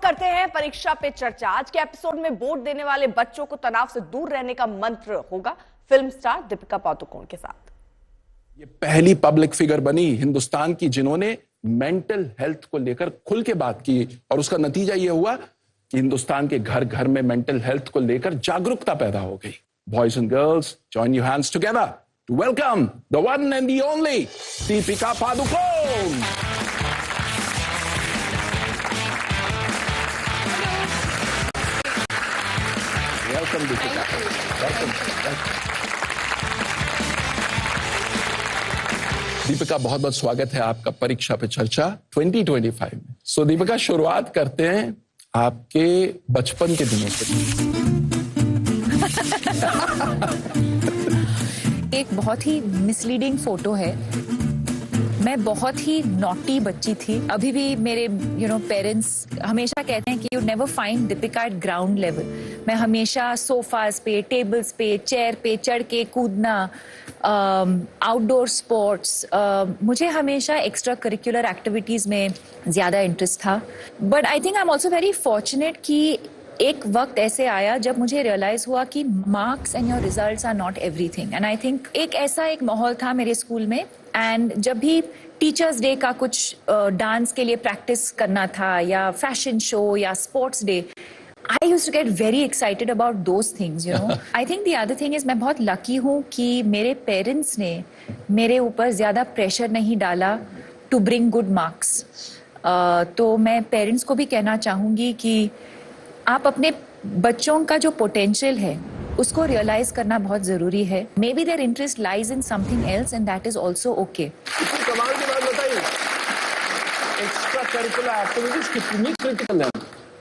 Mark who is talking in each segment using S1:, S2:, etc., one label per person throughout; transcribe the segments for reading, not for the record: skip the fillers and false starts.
S1: करते हैं परीक्षा पे चर्चा। आज के एपिसोड में बोर्ड देने वाले बच्चों को तनाव से दूर रहने का मंत्र होगा फिल्म स्टार दीपिका पादुकोण के साथ।
S2: ये पहली पब्लिक फिगर बनी हिंदुस्तान की जिन्होंने मेंटल हेल्थ को लेकर खुल के बात की, और उसका नतीजा ये हुआ कि हिंदुस्तान के घर घर में मेंटल हेल्थ को लेकर जागरूकता पैदा हो गई। Boys and girls, join your hands together to welcome the one and the only Deepika Padukone. Welcome Deepika, welcome. Deepika, बहुत बहुत स्वागत है आपका परीक्षा पे चर्चा 2025 में। सो दीपिका, शुरुआत करते हैं आपके बचपन के दिनों से।
S3: एक बहुत ही मिसलीडिंग फोटो है। मैं बहुत ही नॉटी बच्ची थी। अभी भी मेरे पेरेंट्स हमेशा कहते हैं कि you never find Deepika eight ground level. मैं हमेशा सोफाज पे, टेबल्स पे, चेयर पे चढ़ के कूदना, आउटडोर स्पोर्ट्स, मुझे हमेशा एक्स्ट्रा करिकुलर एक्टिविटीज में ज्यादा इंटरेस्ट था। But I think I am also very fortunate कि एक वक्त ऐसे आया जब मुझे रियलाइज हुआ कि marks and your results are not everything. And I think एक माहौल था मेरे स्कूल में, एंड जब भी टीचर्स डे का कुछ डांस के लिए प्रैक्टिस करना था या फैशन शो या sports day, I used to get very excited about those things, you know. I think the other thing is मैं बहुत lucky हूँ कि मेरे पेरेंट्स ने मेरे ऊपर ज्यादा प्रेशर नहीं डाला to bring good marks. तो मैं पेरेंट्स को भी कहना चाहूंगी कि आप अपने बच्चों का जो पोटेंशियल है उसको रियलाइज करना बहुत जरूरी है। May be their interest lies in something else and that is also okay.
S2: कमाल की बात बताइए, एक्स्ट्रा करिकुलर एक्टिविटीज कितनी क्रिटिकल है।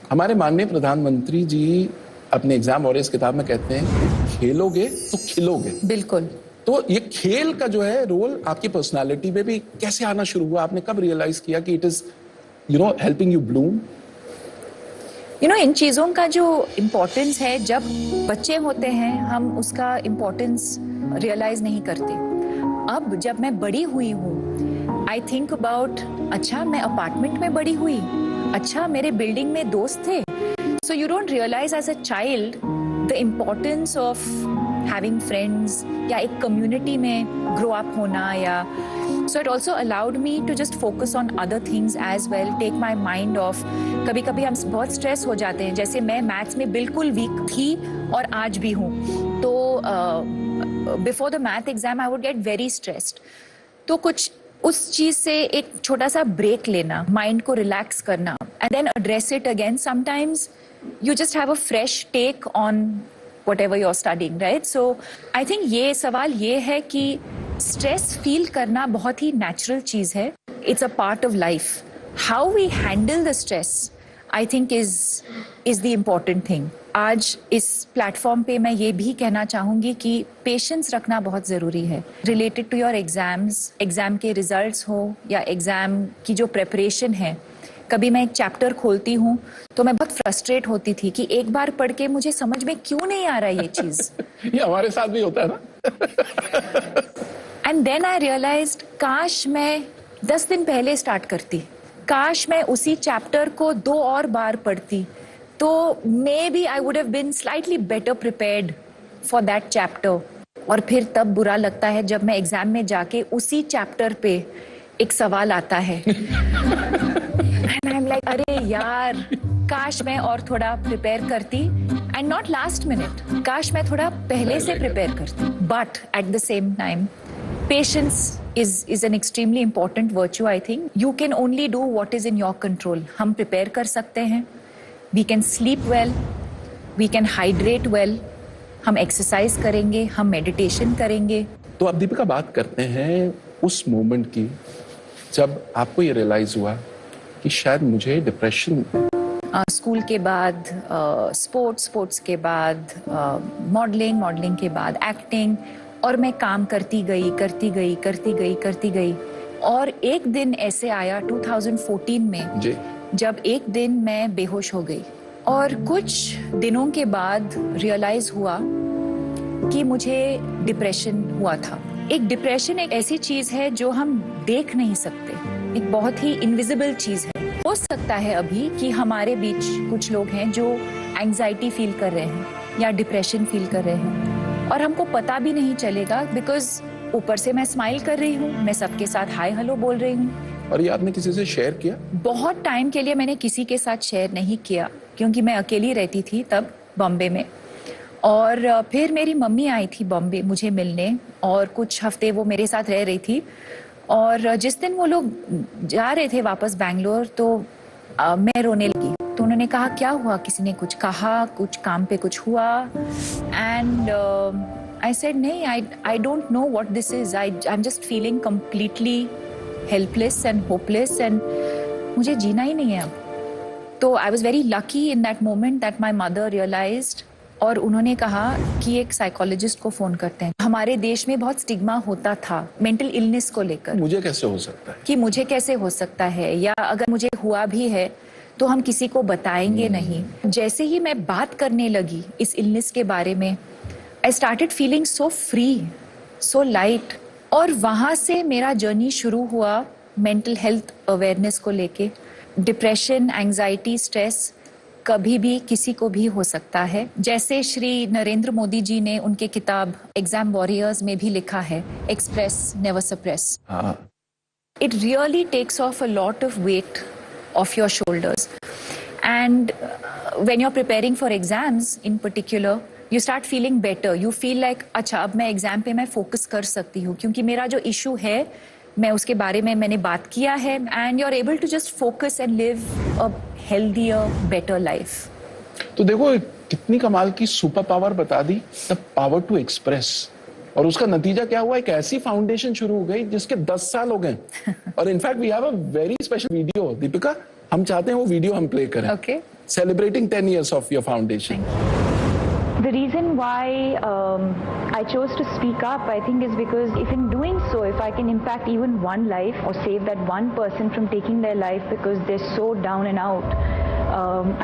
S2: हमारे माननीय प्रधानमंत्री जी अपने एग्जाम वॉरियर्स किताब में कहते हैं खेलोगे तो खिलोगे।
S3: बिल्कुल।
S2: तो ये खेल का जो है रोल आपकी पर्सनालिटी में भी कैसे आना शुरू हुआ? आपने कब रियलाइज किया कि it is helping you bloom?
S3: इन चीजों का जो इम्पोर्टेंस है, जब बच्चे होते हैं हम उसका इम्पोर्टेंस रियलाइज नहीं करते। अब जब मैं बड़ी हुई हूँ, आई थिंक अबाउट, अच्छा मैं अपार्टमेंट में बड़ी हुई, अच्छा मेरे बिल्डिंग में दोस्त थे। So you don't realise as a child the importance of having friends या एक कम्युनिटी में ग्रो अप होना। या so it also allowed me to just focus on other things as well, take my mind off. कभी कभी हम बहुत stress हो जाते हैं, जैसे मैं मैथ्स में बिल्कुल वीक थी और आज भी हूँ। तो before the math exam I would get very stressed. तो कुछ उस चीज से एक छोटा सा ब्रेक लेना, माइंड को रिलैक्स करना, and then address it again. Sometimes you just have a fresh take on whatever you're studying, right? So I think ये सवाल ये है कि स्ट्रेस फील करना बहुत ही नेचुरल चीज है। It's a part of life. How we handle the stress I think is the important thing. आज इस प्लेटफॉर्म पे मैं ये भी कहना चाहूंगी कि पेशेंस रखना बहुत जरूरी है related to your exams. Exam के रिजल्ट्स हो या एग्जाम की जो प्रेपरेशन है। कभी मैं एक चैप्टर खोलती हूँ तो मैं बहुत फ्रस्ट्रेट होती थी कि एक बार पढ़ के मुझे समझ में क्यों नहीं आ रहा ये चीज।
S2: ये हमारे साथ भी होता है ना।
S3: एंड देन आई रियलाइज्ड, काश मैं 10 दिन पहले स्टार्ट करती, काश मैं उसी चैप्टर को 2 और बार पढ़ती, तो maybe I would have been slightly better prepared for that chapter. और फिर तब बुरा लगता है जब मैं एग्जाम में जाके उसी चैप्टर पे एक सवाल आता है एंड आई एम लाइक, अरे यार, काश मैं और थोड़ा प्रिपेयर करती, एंड नॉट लास्ट मिनट, काश मैं थोड़ा पहले से प्रिपेयर करती। But at the same time patience is an extremely important virtue. I think you can only do what is in your control. हम प्रिपेयर कर सकते हैं, we can sleep well, we can hydrate well, हम exercise करेंगे, हम meditation करेंगे।
S2: तो अब दीपिका बात करते हैं उस मोमेंट की जब आपको ये रियलाइज हुआ कि शायद मुझे डिप्रेशन।
S3: स्कूल के बाद स्पोर्ट्स के बाद मॉडलिंग के बाद एक्टिंग, और मैं काम करती गई। और एक दिन ऐसे आया 2014 में
S2: जी,
S3: जब एक दिन मैं बेहोश हो गई, और कुछ दिनों के बाद रियलाइज हुआ कि मुझे डिप्रेशन हुआ था। एक डिप्रेशन एक ऐसी चीज है जो हम देख नहीं सकते, एक बहुत ही इनविजिबल चीज है। हो सकता है अभी कि हमारे बीच कुछ लोग हैं जो एंजाइटी फील कर रहे हैं या डिप्रेशन फील कर रहे हैं और हमको पता भी नहीं चलेगा, बिकॉज ऊपर से मैं स्माइल कर रही हूँ, मैं सबके साथ हाय हेलो बोल रही हूँ।
S2: और ये आपने किसी से शेयर किया?
S3: बहुत टाइम के लिए मैंने किसी के साथ शेयर नहीं किया, क्योंकि मैं अकेली रहती थी तब बॉम्बे में। और फिर मेरी मम्मी आई थी बॉम्बे मुझे मिलने, और कुछ हफ्ते वो मेरे साथ रह रही थी। और जिस दिन वो लोग जा रहे थे वापस बैंगलोर, तो मैं रोने लगी। तो उन्होंने कहा क्या हुआ, किसी ने कुछ कहा, कुछ काम पे कुछ हुआ? एंड आई सेड नहीं, I don't know what this is, I am just feeling completely helpless and hopeless, and मुझे जीना ही नहीं है अब। तो I was very lucky in that moment that my mother realised, और उन्होंने कहा कि एक साइकोलॉजिस्ट को फोन करते हैं। हमारे देश में बहुत स्टिग्मा होता था मेंटल इलनेस को लेकर,
S2: मुझे कैसे हो सकता है,
S3: कि मुझे कैसे हो सकता है, या अगर मुझे हुआ भी है तो हम किसी को बताएंगे नहीं। जैसे ही मैं बात करने लगी इस इलनेस के बारे में, I started feeling so free, so light. और वहां से मेरा जर्नी शुरू हुआ मेंटल हेल्थ अवेयरनेस को लेके। डिप्रेशन, एंजाइटी, स्ट्रेस कभी भी किसी को भी हो सकता है। जैसे श्री नरेंद्र मोदी जी ने उनके किताब एग्जाम वॉरियर्स में भी लिखा है, express never suppress. It really takes off a lot of weight off your shoulders, and when you are preparing for exams in particular, you start feeling better. You feel like अच्छा, अब मैं exam पे मैं focus कर सकती हूँ, क्योंकि मेरा जो इशू है मैं उसके बारे में मैंने बात किया है, and you are able to just focus and live a healthier, better life.
S2: तो देखो कितनी कमाल की सुपर पावर बता दी, द पावर टू एक्सप्रेस। और उसका नतीजा क्या हुआ, एक ऐसी फाउंडेशन शुरू हो गई जिसके 10 साल हो गए। और in fact we have a very special video, Deepika, हम चाहते हैं वो वीडियो हम प्ले करें,
S3: Okay.
S2: Celebrating 10 years of your foundation.
S4: The reason why I chose to speak up, I think, is because if in doing so, if I can impact even one life or save that one person from taking their life because they're so down and out,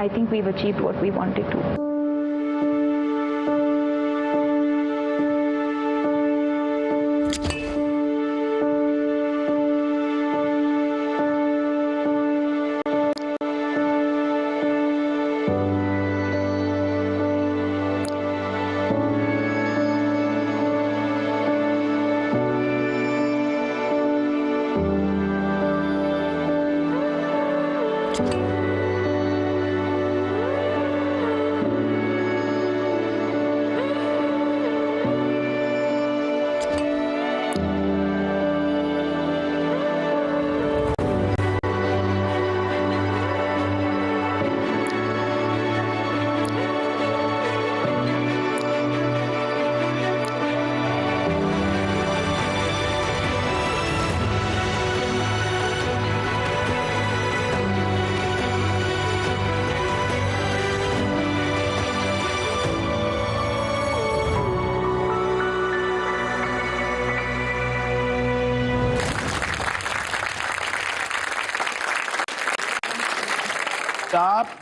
S4: I think we've achieved what we wanted to.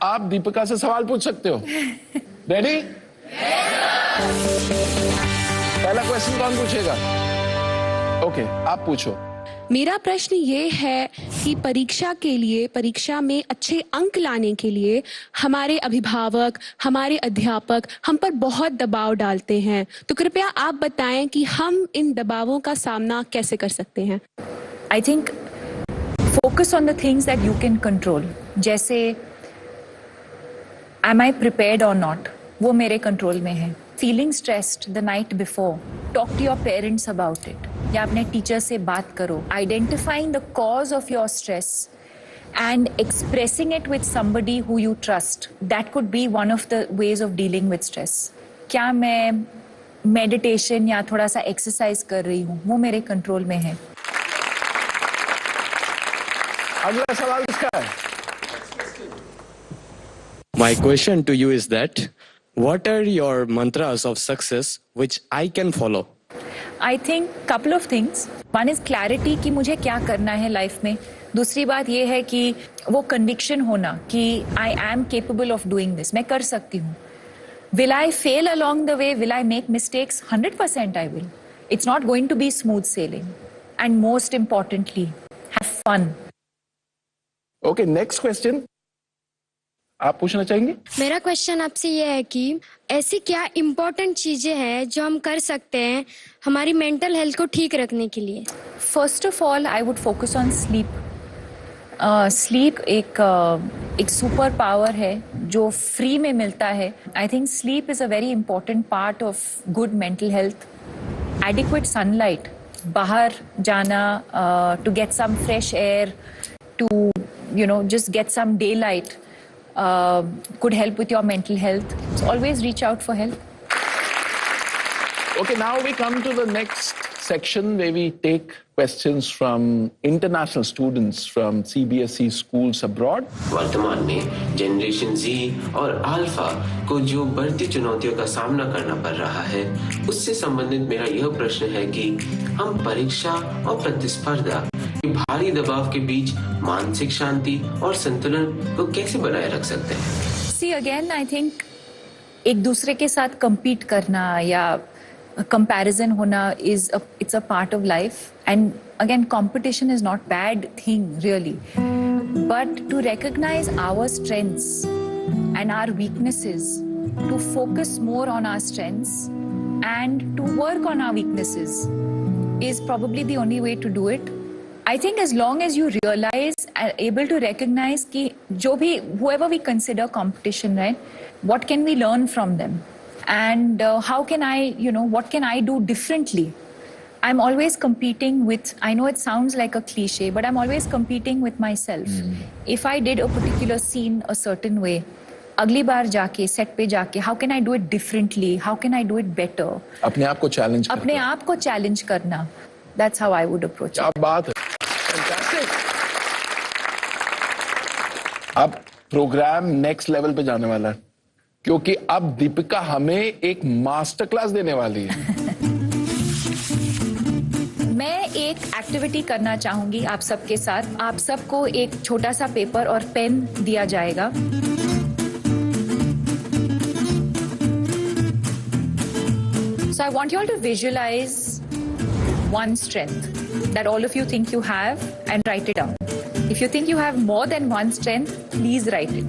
S2: आप दीपिका से सवाल पूछ सकते हो। Ready? पहला question कौन पूछेगा? Okay, आप पूछो।
S5: मेरा प्रश्न ये है कि परीक्षा में अच्छे अंक लाने के लिए हमारे अभिभावक, हमारे अध्यापक हम पर बहुत दबाव डालते हैं, तो कृपया आप बताएं कि हम इन दबावों का सामना कैसे कर सकते हैं।
S3: I think focus on the things that you can control. जैसे एम आई प्रिपेयर्ड और नॉट, वो मेरे कंट्रोल में है। Feeling stressed the night before, talk to your parents about it, या अपने टीचर से बात करो। Identifying the cause of your stress and expressing it with somebody who you trust, that could be one of the ways of dealing with stress. क्या मैं meditation या थोड़ा सा एक्सरसाइज कर रही हूँ, वो मेरे कंट्रोल में है।
S2: अगला सवाल किसका है?
S6: My question to you is that what are your mantras of success which I can follow?
S3: I think couple of things. One is clarity कि मुझे क्या करना है लाइफ में। दूसरी बात ये है कि वो conviction होना कि I am capable of doing this, मैं कर सकती हूँ। Will I fail along the way? Will I make mistakes? 100% I will. It's not going to be smooth sailing. And most importantly, have fun.
S2: Okay, next question आप पूछना चाहेंगे?
S7: मेरा question आपसे ये है कि ऐसी क्या इम्पोर्टेंट चीजें हैं जो हम कर सकते हैं हमारी मेंटल हेल्थ को ठीक रखने के लिए?
S3: First of all I would focus on sleep. Sleep एक सुपर पावर है जो फ्री में मिलता है. I think sleep is a very important part of good mental health. Adequate sunlight, बाहर जाना to get some fresh air, to just get some daylight could help with your mental health. So always reach out for help.
S2: Okay, now we come to the next section where we take questions from international students from CBSE schools abroad.
S8: वर्तमान में generation Z और alpha को जो बढ़ती चुनौतियों का सामना करना पड़ रहा है, उससे संबंधित मेरा यह प्रश्न है कि हम परीक्षा और प्रतिस्पर्धा के भारी दबाव के बीच मानसिक शांति और संतुलन को कैसे बनाए रख सकते हैं?
S3: See again, I think एक दूसरे के साथ compete करना या comparison होना it's a part of life, and again competition is not bad thing really, but to recognize our strengths and our weaknesses, to focus more on our strengths and to work on our weaknesses is probably the only way to do it. I think as long as you realize and able to recognize कि जो भी whoever we consider competition, right? What can we learn from them? And how can I, what can I do differently? I'm always competing with, I know it sounds like a cliche, but I'm always competing with myself. If I did a particular scene a certain way, अगली बार जाके set पे जाके how can I do it differently? How can I do it better?
S2: अपने आप को challenge करना.
S3: अपने आप को चैलेंज करना. That's how I would approach it.
S2: क्या बात है. Fantastic. अब प्रोग्राम नेक्स्ट लेवल पे जाने वाला है, क्योंकि अब दीपिका हमें एक मास्टर क्लास देने वाली है.
S3: मैं एक एक्टिविटी करना चाहूंगी आप सबके साथ. आप सबको एक छोटा सा पेपर और पेन दिया जाएगा. So I want you all to visualize one strength that all of you think you have and write it down. If you think you have more than one strength, please write it.